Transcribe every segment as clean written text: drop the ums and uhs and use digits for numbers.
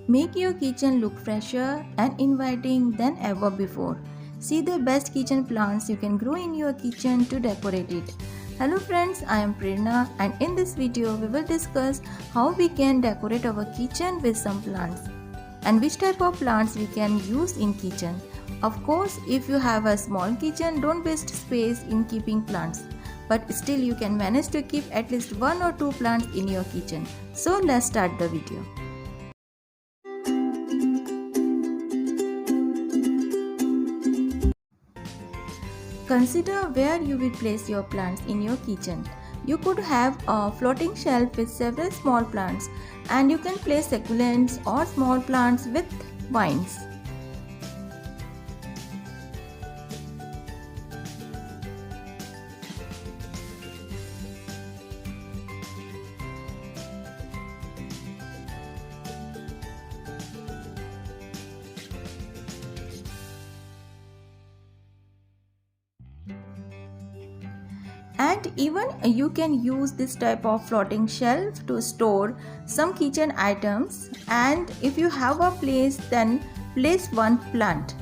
Make your kitchen look fresher and inviting than ever before. See the best kitchen plants you can grow in your kitchen to decorate it. Hello friends, I am Prerna and in this video we will discuss how we can decorate our kitchen with some plants and which type of plants we can use in kitchen. Of course, if you have a small kitchen, don't waste space in keeping plants. But still you can manage to keep at least 1 or 2 plants in your kitchen. So let's start the video. Consider where you will place your plants in your kitchen. You could have a floating shelf with several small plants and you can place succulents or small plants with vines. And even you can use this type of floating shelf to store some kitchen items, and if you have a place then place one plant.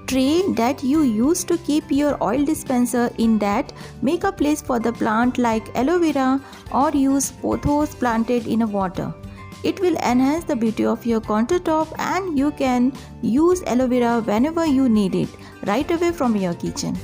Tray that you use to keep your oil dispenser in that, make a place for the plant like aloe vera or use pothos planted in a water. It will enhance the beauty of your countertop and you can use aloe vera whenever you need it, right away from your kitchen.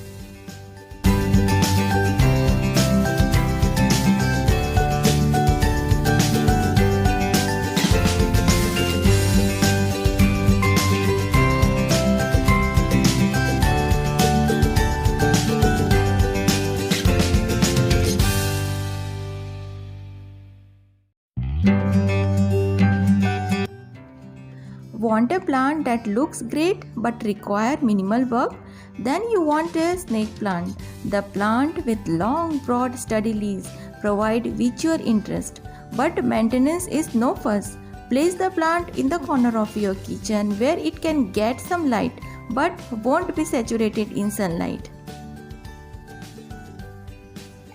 Want a plant that looks great but require minimal work? Then you want a snake plant. The plant with long, broad, sturdy leaves provide visual interest, but maintenance is no fuss. Place the plant in the corner of your kitchen where it can get some light but won't be saturated in sunlight.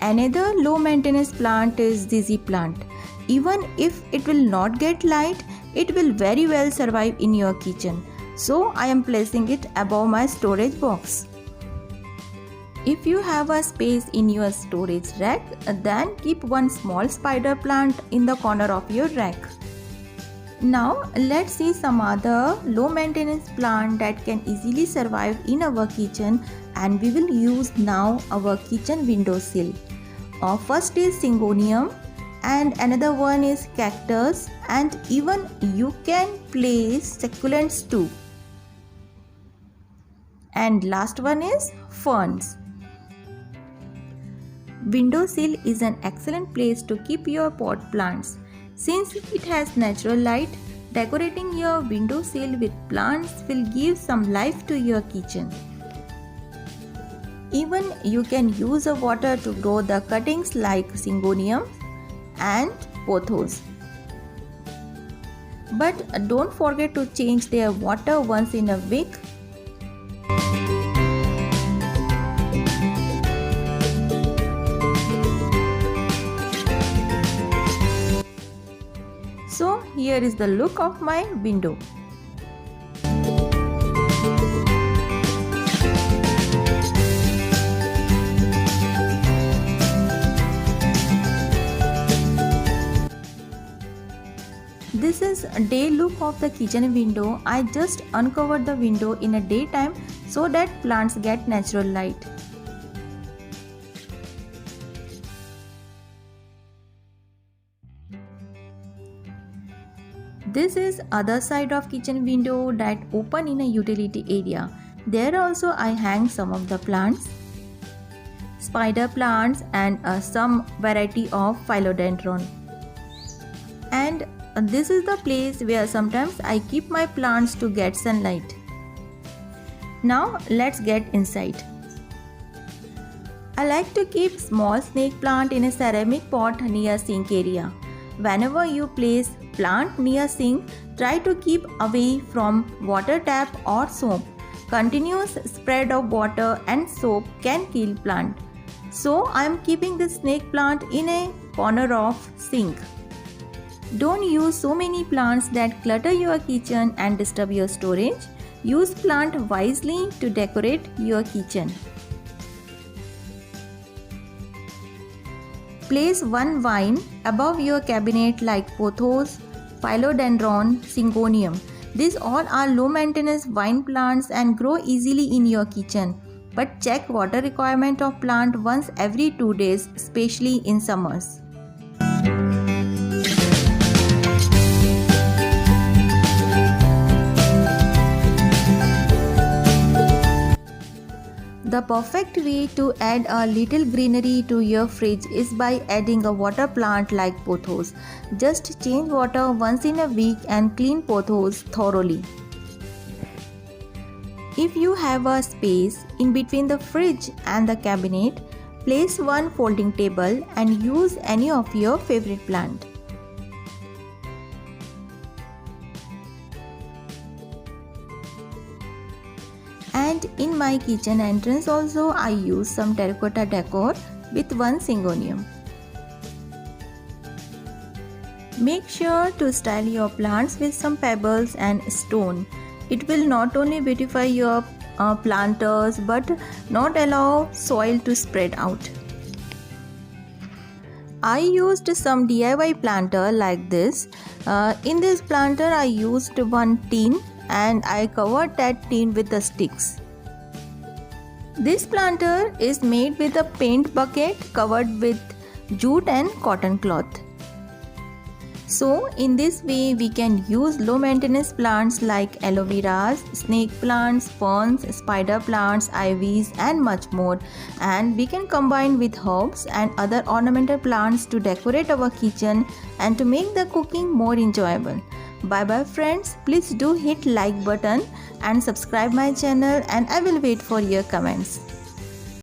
Another low maintenance plant is ZZ plant. Even if it will not get light, it will very well survive in your kitchen. So I am placing it above my storage box. If you have a space in your storage rack, then keep one small spider plant in the corner of your rack. Now let's see some other low maintenance plant that can easily survive in our kitchen, and we will use now our kitchen windowsill. First is syngonium, and another one is cactus, and even you can place succulents too. And last one is ferns. Windowsill is an excellent place to keep your pot plants. Since it has natural light, decorating your windowsill with plants will give some life to your kitchen. Even you can use the water to grow the cuttings like syngonium and pothos. But don't forget to change their water once in a week. So here is the look of my window. This is a day look of the kitchen window. I just uncovered the window in a daytime so that plants get natural light. This is other side of kitchen window that open in a utility area. There also I hang some of the plants, spider plants and some variety of philodendron. And this is the place where sometimes I keep my plants to get sunlight. Now let's get inside. I like to keep small snake plant in a ceramic pot near sink area. Whenever you place plant near sink, try to keep away from water tap or soap. Continuous spread of water and soap can kill plant. So I am keeping the snake plant in a corner of sink. Don't use so many plants that clutter your kitchen and disturb your storage. Use plant wisely to decorate your kitchen. Place one vine above your cabinet like pothos, philodendron, syngonium. These all are low maintenance vine plants and grow easily in your kitchen. But check water requirement of plant once every 2 days, especially in summers. The perfect way to add a little greenery to your fridge is by adding a water plant like pothos. Just change water once in a week and clean pothos thoroughly. If you have a space in between the fridge and the cabinet, place one folding table and use any of your favorite plant. And in my kitchen entrance also I use some terracotta decor with one syngonium. Make sure to style your plants with some pebbles and stone. It will not only beautify your planters but not allow soil to spread out. I used some DIY planter like this. In this planter I used one tin and I covered that tin with the sticks. This planter is made with a paint bucket covered with jute and cotton cloth. So in this way we can use low maintenance plants like aloe veras, snake plants, ferns, spider plants, ivies and much more, and we can combine with herbs and other ornamental plants to decorate our kitchen and to make the cooking more enjoyable. Bye bye friends, please do hit like button and subscribe my channel and I will wait for your comments.